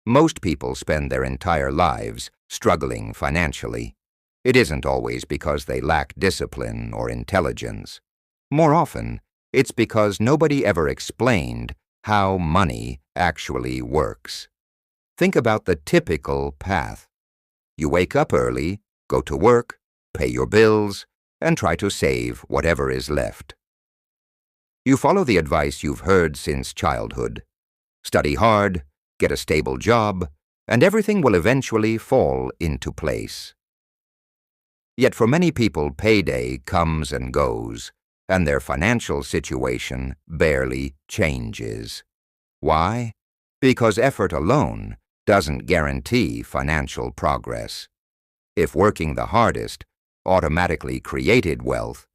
Most people spend their entire lives struggling financially. It isn't always because they lack discipline or intelligence. More often, it's because nobody ever explained how money actually works. Think about the typical path. You wake up early, go to work, pay your bills, and try to save whatever is left. You follow the advice you've heard since childhood. Study hard, get a stable job, and everything will eventually fall into place. Yet for many people, payday comes and goes, and their financial situation barely changes. Why? Because effort alone doesn't guarantee financial progress. If working the hardest automatically created wealth,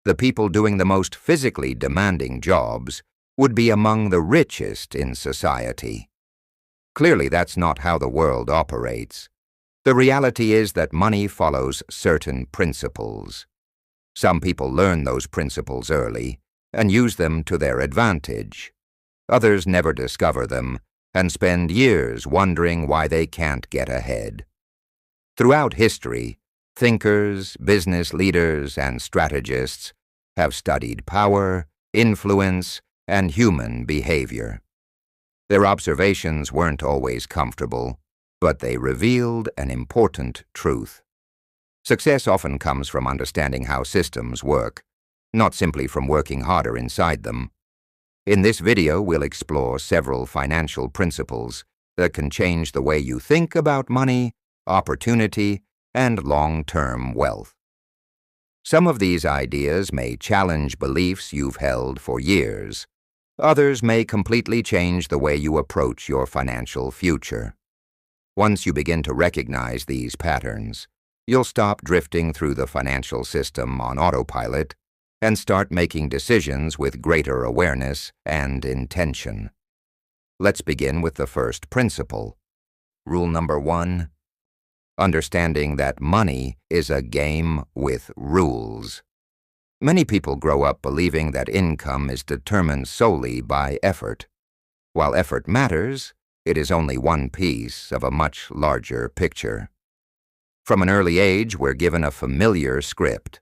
the people doing the most physically demanding jobs would be among the richest in society. Clearly, that's not how the world operates. The reality is that money follows certain principles. Some people learn those principles early and use them to their advantage. Others never discover them and spend years wondering why they can't get ahead. Throughout history, thinkers, business leaders, and strategists have studied power, influence, and human behavior. Their observations weren't always comfortable, but they revealed an important truth. Success often comes from understanding how systems work, not simply from working harder inside them. In this video, we'll explore several financial principles that can change the way you think about money, opportunity, and long-term wealth. Some of these ideas may challenge beliefs you've held for years. Others may completely change the way you approach your financial future. Once you begin to recognize these patterns, you'll stop drifting through the financial system on autopilot and start making decisions with greater awareness and intention. Let's begin with the first principle. Rule number 1. Understanding that money is a game with rules. Many people grow up believing that income is determined solely by effort. While effort matters, it is only one piece of a much larger picture. From an early age, we're given a familiar script.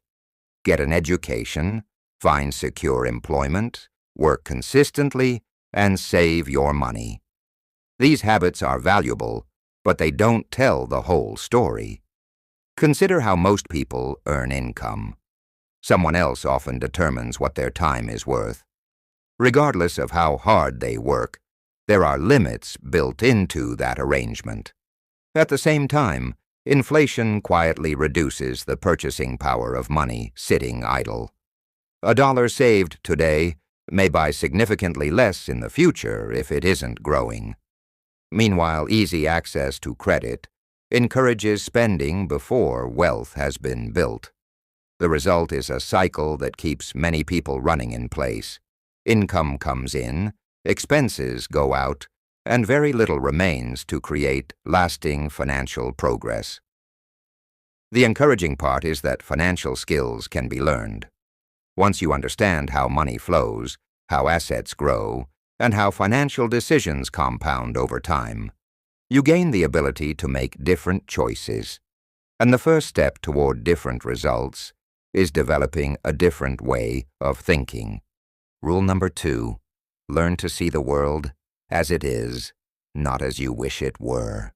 Get an education, find secure employment, work consistently, and save your money. These habits are valuable, but they don't tell the whole story. Consider how most people earn income. Someone else often determines what their time is worth. Regardless of how hard they work, there are limits built into that arrangement. At the same time, inflation quietly reduces the purchasing power of money sitting idle. A dollar saved today may buy significantly less in the future if it isn't growing. Meanwhile, easy access to credit encourages spending before wealth has been built. The result is a cycle that keeps many people running in place. Income comes in, expenses go out, and very little remains to create lasting financial progress. The encouraging part is that financial skills can be learned. Once you understand how money flows, how assets grow, and how financial decisions compound over time, you gain the ability to make different choices. And the first step toward different results is developing a different way of thinking. Rule number 2. Learn to see the world as it is, not as you wish it were.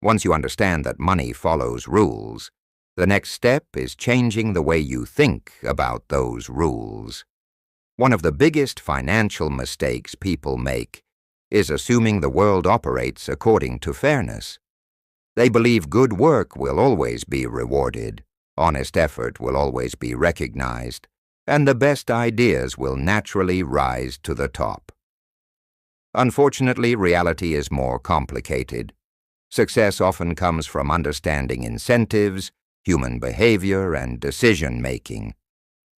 Once you understand that money follows rules, the next step is changing the way you think about those rules. One of the biggest financial mistakes people make is assuming the world operates according to fairness. They believe good work will always be rewarded, honest effort will always be recognized, and the best ideas will naturally rise to the top. Unfortunately, reality is more complicated. Success often comes from understanding incentives, human behavior, and decision-making.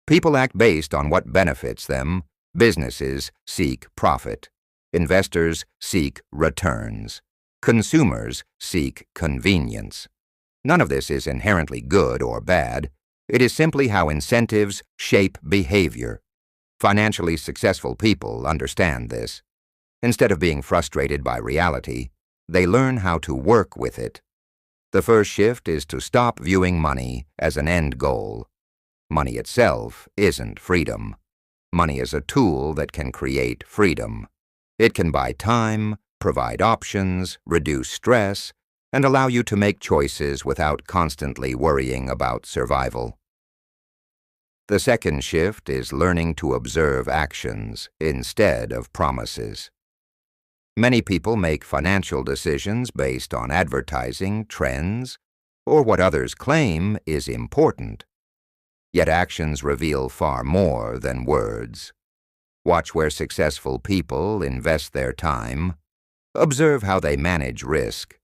People act based on what benefits them. Businesses seek profit. Investors seek returns. Consumers seek convenience. None of this is inherently good or bad. It is simply how incentives shape behavior. Financially successful people understand this. Instead of being frustrated by reality, They learn how to work with it. The first shift is to stop viewing money as an end goal. Money itself isn't freedom. Money is a tool that can create freedom. It can buy time, provide options, reduce stress, and allow you to make choices without constantly worrying about survival. The second shift is learning to observe actions instead of promises. Many people make financial decisions based on advertising, trends, or what others claim is important. Yet actions reveal far more than words. Watch where successful people invest their time. Observe how they manage risk.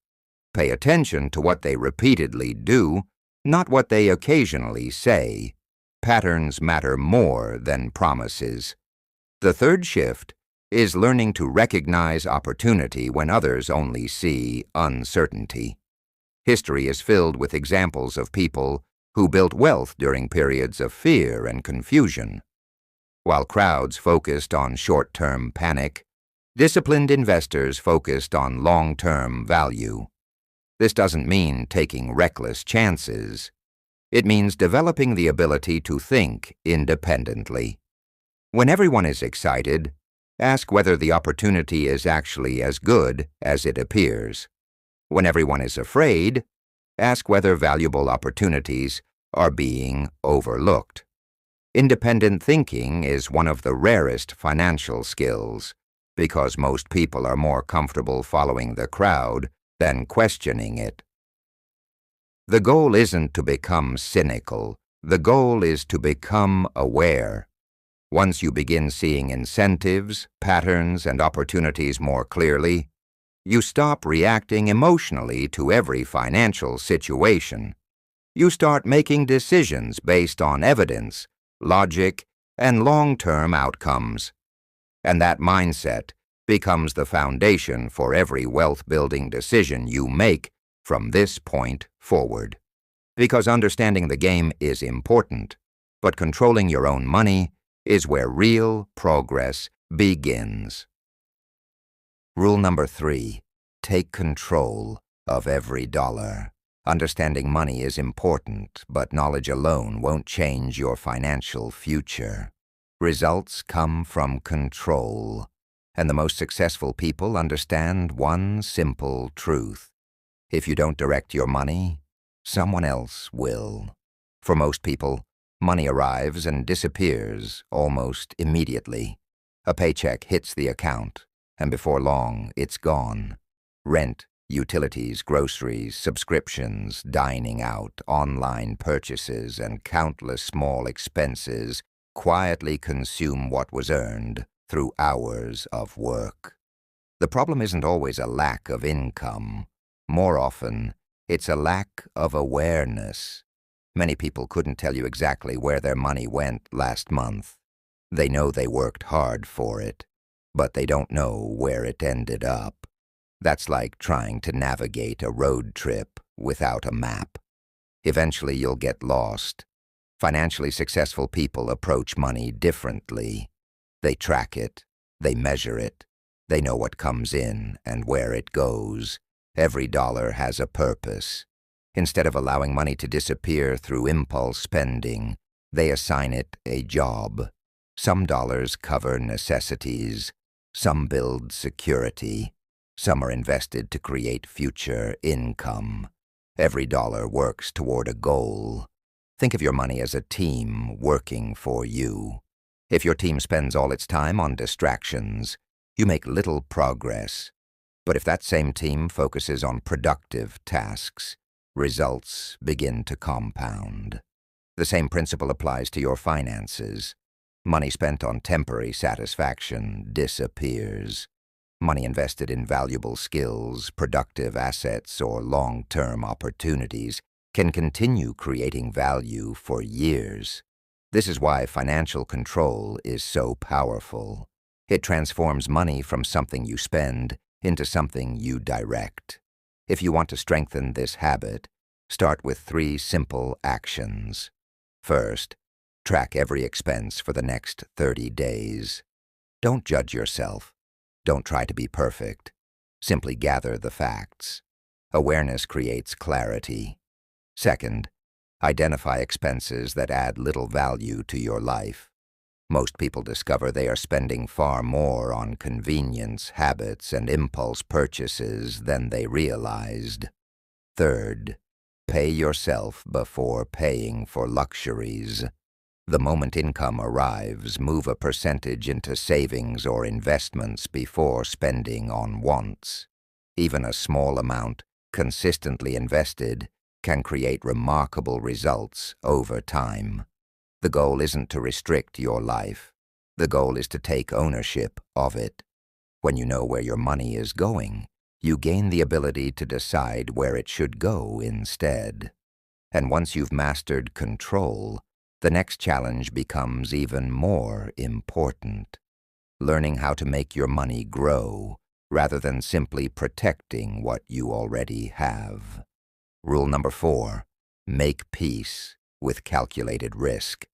Pay attention to what they repeatedly do, not what they occasionally say. Patterns matter more than promises. The third shift is learning to recognize opportunity when others only see uncertainty. History is filled with examples of people who built wealth during periods of fear and confusion. While crowds focused on short-term panic, disciplined investors focused on long-term value. This doesn't mean taking reckless chances. It means developing the ability to think independently. When everyone is excited, ask whether the opportunity is actually as good as it appears. When everyone is afraid, ask whether valuable opportunities are being overlooked. Independent thinking is one of the rarest financial skills because most people are more comfortable following the crowd than questioning it. The goal isn't to become cynical. The goal is to become aware. Once you begin seeing incentives, patterns, and opportunities more clearly, you stop reacting emotionally to every financial situation. You start making decisions based on evidence, logic, and long-term outcomes. And that mindset becomes the foundation for every wealth-building decision you make from this point forward. Because understanding the game is important, but controlling your own money is where real progress begins. Rule number 3. Take control of every dollar. Understanding money is important, but knowledge alone won't change your financial future. Results come from control, and the most successful people understand one simple truth. If you don't direct your money, someone else will. For most people, money arrives and disappears almost immediately. A paycheck hits the account, and before long, it's gone. Rent, utilities, groceries, subscriptions, dining out, online purchases, and countless small expenses quietly consume what was earned through hours of work. The problem isn't always a lack of income. More often, it's a lack of awareness. Many people couldn't tell you exactly where their money went last month. They know they worked hard for it, but they don't know where it ended up. That's like trying to navigate a road trip without a map. Eventually, you'll get lost. Financially successful people approach money differently. They track it, they measure it, they know what comes in and where it goes. Every dollar has a purpose. Instead of allowing money to disappear through impulse spending, they assign it a job. Some dollars cover necessities, some build security, some are invested to create future income. Every dollar works toward a goal. Think of your money as a team working for you. If your team spends all its time on distractions, you make little progress. But if that same team focuses on productive tasks, results begin to compound. The same principle applies to your finances. Money spent on temporary satisfaction disappears. Money invested in valuable skills, productive assets, or long-term opportunities can continue creating value for years. This is why financial control is so powerful. It transforms money from something you spend into something you direct. If you want to strengthen this habit, start with 3 simple actions. First, track every expense for the next 30 days. Don't judge yourself. Don't try to be perfect. Simply gather the facts. Awareness creates clarity. Second, identify expenses that add little value to your life. Most people discover they are spending far more on convenience, habits, and impulse purchases than they realized. Third, pay yourself before paying for luxuries. The moment income arrives, move a percentage into savings or investments before spending on wants. Even a small amount, consistently invested, can create remarkable results over time. The goal isn't to restrict your life. The goal is to take ownership of it. When you know where your money is going, you gain the ability to decide where it should go instead. And once you've mastered control, the next challenge becomes even more important. Learning how to make your money grow rather than simply protecting what you already have. Rule number 4, make peace with calculated risk.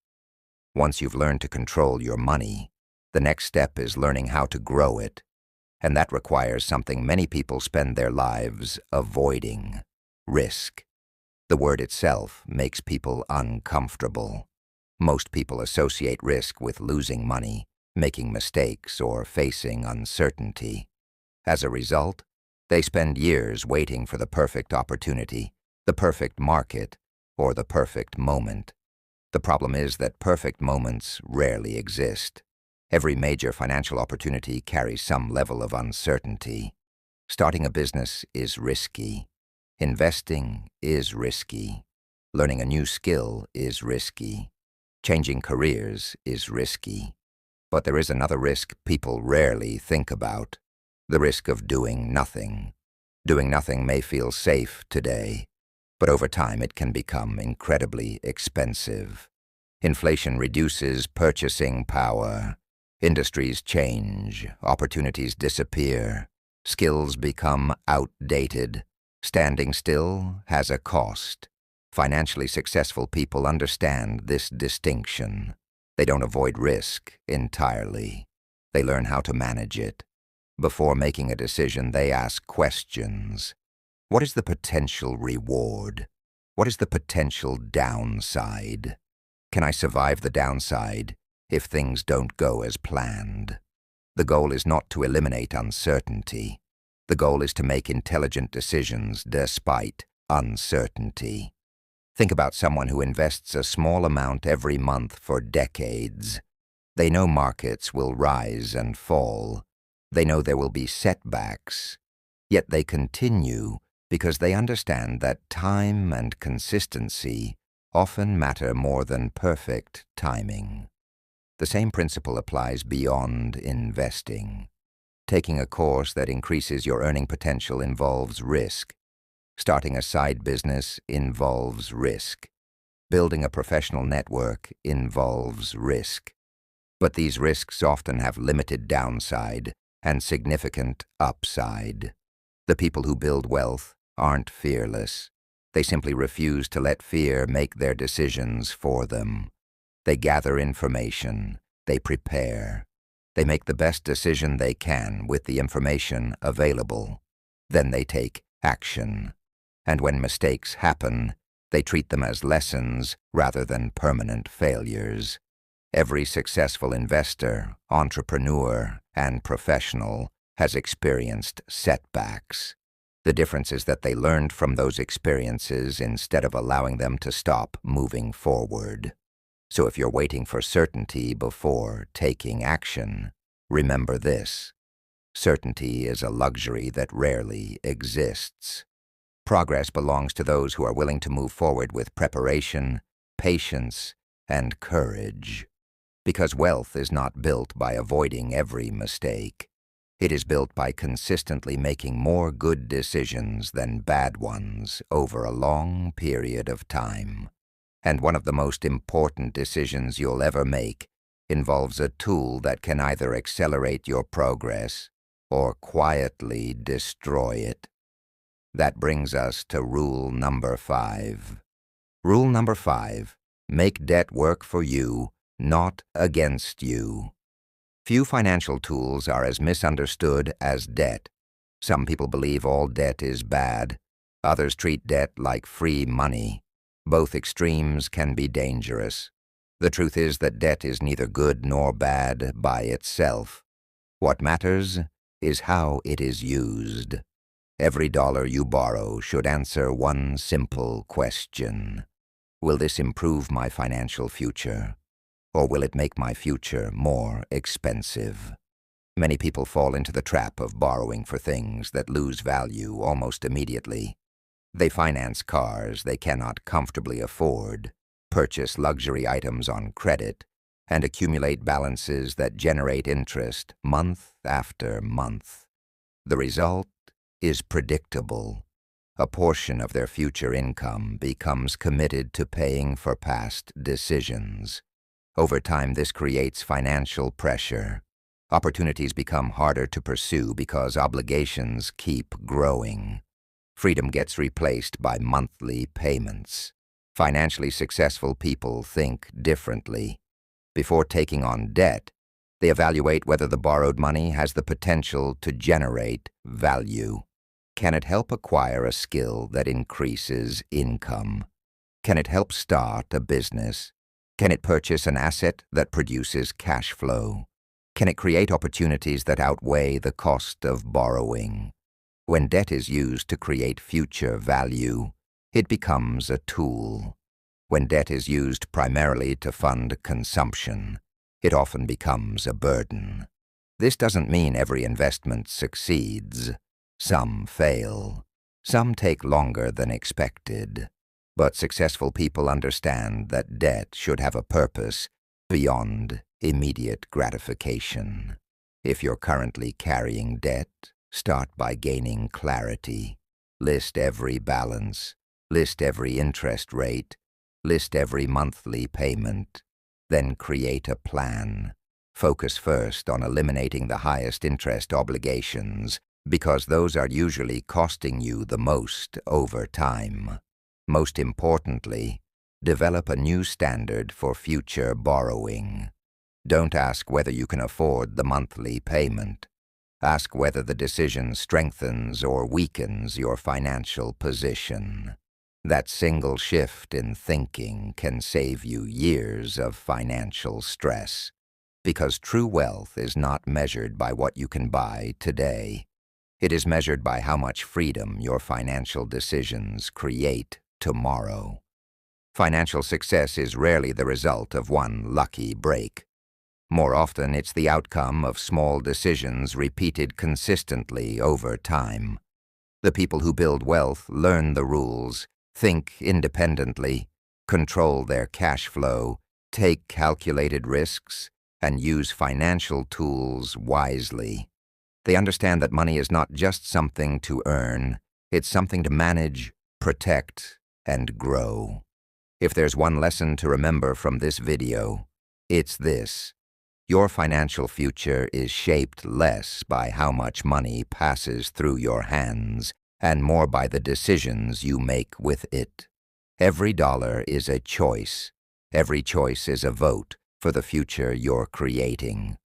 Once you've learned to control your money, the next step is learning how to grow it. And that requires something many people spend their lives avoiding: risk. The word itself makes people uncomfortable. Most people associate risk with losing money, making mistakes, or facing uncertainty. As a result, they spend years waiting for the perfect opportunity, the perfect market, or the perfect moment. The problem is that perfect moments rarely exist. Every major financial opportunity carries some level of uncertainty. Starting a business is risky. Investing is risky. Learning a new skill is risky. Changing careers is risky. But there is another risk people rarely think about: the risk of doing nothing. Doing nothing may feel safe today, but over time it can become incredibly expensive. Inflation reduces purchasing power. Industries change. Opportunities disappear. Skills become outdated. Standing still has a cost. Financially successful people understand this distinction. They don't avoid risk entirely. They learn how to manage it. Before making a decision, they ask questions. What is the potential reward? What is the potential downside? Can I survive the downside if things don't go as planned? The goal is not to eliminate uncertainty. The goal is to make intelligent decisions despite uncertainty. Think about someone who invests a small amount every month for decades. They know markets will rise and fall. They know there will be setbacks. Yet they continue because they understand that time and consistency often matter more than perfect timing. The same principle applies beyond investing. Taking a course that increases your earning potential involves risk. Starting a side business involves risk. Building a professional network involves risk. But these risks often have limited downside and significant upside. The people who build wealth aren't fearless. They simply refuse to let fear make their decisions for them. They gather information. They prepare. They make the best decision they can with the information available. Then they take action. And when mistakes happen, they treat them as lessons rather than permanent failures. Every successful investor, entrepreneur, and professional has experienced setbacks. The difference is that they learned from those experiences instead of allowing them to stop moving forward. So if you're waiting for certainty before taking action, remember this: certainty is a luxury that rarely exists. Progress belongs to those who are willing to move forward with preparation, patience, and courage. Because wealth is not built by avoiding every mistake. It is built by consistently making more good decisions than bad ones over a long period of time. And one of the most important decisions you'll ever make involves a tool that can either accelerate your progress or quietly destroy it. That brings us to rule number 5. Rule number 5, make debt work for you, not against you. Few financial tools are as misunderstood as debt. Some people believe all debt is bad. Others treat debt like free money. Both extremes can be dangerous. The truth is that debt is neither good nor bad by itself. What matters is how it is used. Every dollar you borrow should answer one simple question. Will this improve my financial future, or will it make my future more expensive? Many people fall into the trap of borrowing for things that lose value almost immediately. They finance cars they cannot comfortably afford, purchase luxury items on credit, and accumulate balances that generate interest month after month. The result is predictable. A portion of their future income becomes committed to paying for past decisions. Over time, this creates financial pressure. Opportunities become harder to pursue because obligations keep growing. Freedom gets replaced by monthly payments. Financially successful people think differently. Before taking on debt, they evaluate whether the borrowed money has the potential to generate value. Can it help acquire a skill that increases income? Can it help start a business? Can it purchase an asset that produces cash flow? Can it create opportunities that outweigh the cost of borrowing? When debt is used to create future value, it becomes a tool. When debt is used primarily to fund consumption, it often becomes a burden. This doesn't mean every investment succeeds. Some fail. Some take longer than expected. But successful people understand that debt should have a purpose beyond immediate gratification. If you're currently carrying debt, start by gaining clarity. List every balance. List every interest rate. List every monthly payment. Then create a plan. Focus first on eliminating the highest interest obligations, because those are usually costing you the most over time. Most importantly, develop a new standard for future borrowing. Don't ask whether you can afford the monthly payment. Ask whether the decision strengthens or weakens your financial position. That single shift in thinking can save you years of financial stress, because true wealth is not measured by what you can buy today. It is measured by how much freedom your financial decisions create tomorrow. Financial success is rarely the result of one lucky break. More often, it's the outcome of small decisions repeated consistently over time. The people who build wealth learn the rules, think independently, control their cash flow, take calculated risks, and use financial tools wisely. They understand that money is not just something to earn, it's something to manage, protect, and grow. If there's one lesson to remember from this video, it's this. Your financial future is shaped less by how much money passes through your hands and more by the decisions you make with it. Every dollar is a choice. Every choice is a vote for the future you're creating.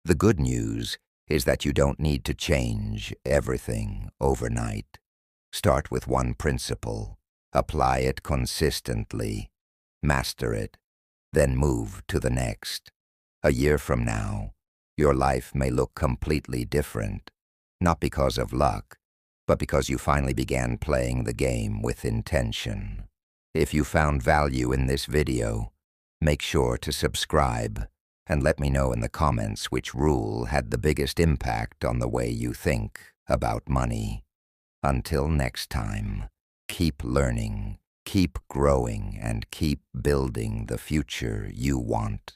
The good news is that you don't need to change everything overnight. Start with one principle. Apply it consistently. Master it. Then move to the next. A year from now, your life may look completely different, not because of luck, but because you finally began playing the game with intention. If you found value in this video, make sure to subscribe and let me know in the comments which rule had the biggest impact on the way you think about money. Until next time, keep learning, keep growing, and keep building the future you want.